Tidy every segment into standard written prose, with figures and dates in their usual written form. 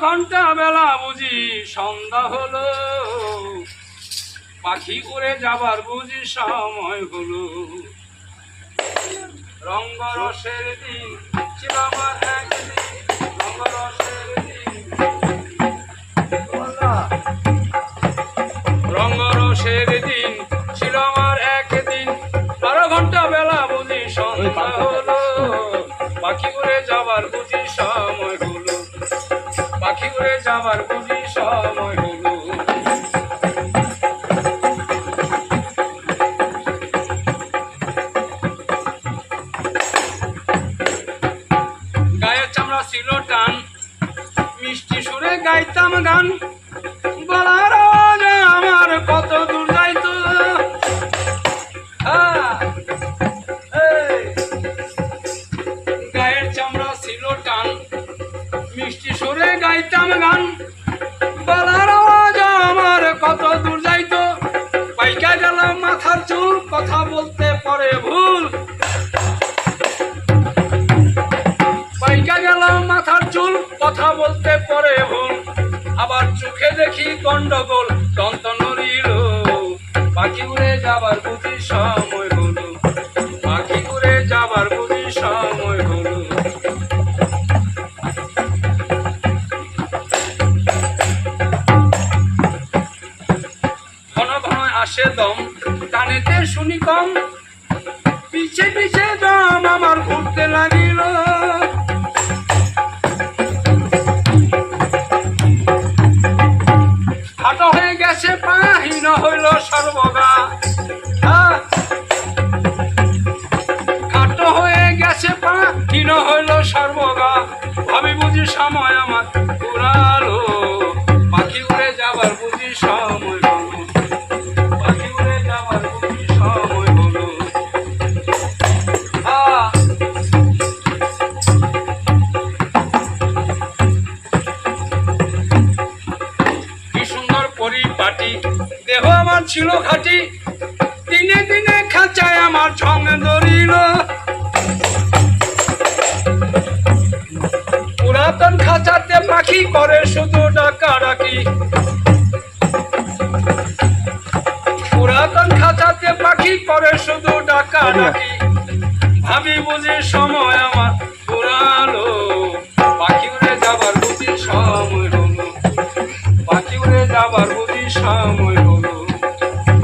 ঘন্টা বেলা বুঝি সন্ধ্যা হলো, পাখি উড়ে যাবার বুঝি সময় হলো। রঙ্গরসের দিন ছিল আমার একদিন, রঙ্গরসের দিন, রঙ্গরসের দিন ছিল আমার একদিন। 12 ঘন্টা বেলা বুঝি সন্ধ্যা হলো, পাখি উড়ে যাবার বুঝি সময় হলো, পাখি উড়ে যাবার বুঝি সময় হলো। গায়ের চামড়া ছিল টান, মিষ্টি সুরে গাইতাম গান, বলার আওয়াজ আমার কত দূর যাইতো। গায়ের চামড়া ছিল টান, মিষ্টি সুরে গাইতাম গান, বলার আওয়াজ আমার কত দূর যাইতো। পাইকা গেলাম মাথার চুল, কথা বলতে পরে ভুল, পাইকা গেলাম মাথার চুল, কথা বলতে পরে ভুল। আবার চোখে দেখি গন্ডগোল, দন্ত নড়িল, পাখি উড়ে যাবার বুঝি সময় হলো, পাখি উড়ে যাবার বুঝি সময় হলো। ঘন ঘন আসে দম, কানেতে শুনি কম, পিছে পিছে দম আমার ঘুরতে লাগিল। হাঁটা হয়ে গেছে পা, হীন হইল সর্বগা, খাটো হয়ে গেছে পা, হীন হইল সর্বগা। ভাবি বুঝি সময় আমার ফুরালো, পাখি উড়ে যাবার বুঝি সময় হলো, পাখি উড়ে যাবার বুঝি সময় হলো। কি সুন্দর পরিপাটি, দেহ আমার ছিল খাঁটি, দিনে দিনে খাঁচায় আমার ছং ধরিল। পুরাতন খাঁচাতে পাখি করে শুধু ডাকাডাকি, পুরাতন খাঁচাতে পাখি করে শুধু ডাকাডাকি। ভাবি বুঝি সময় আমার ফুরালো, পাখি উড়ে যাবার বুঝি সময় হলো, পাখি উড়ে যাবার বুঝি সময় হলো।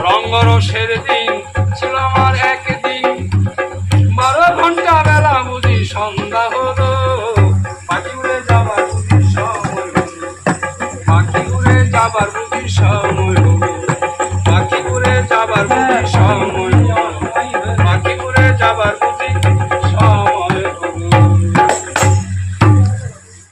রঙ্গরসের দিন ছিল আমার একদিন, 12 ঘন্টা বেলা বুঝি সন্ধ্যা হলো, পাখি উড়ে যাবার বুঝি সময় হলো, পাখি উড়ে যাবার বুঝি সময় হলো।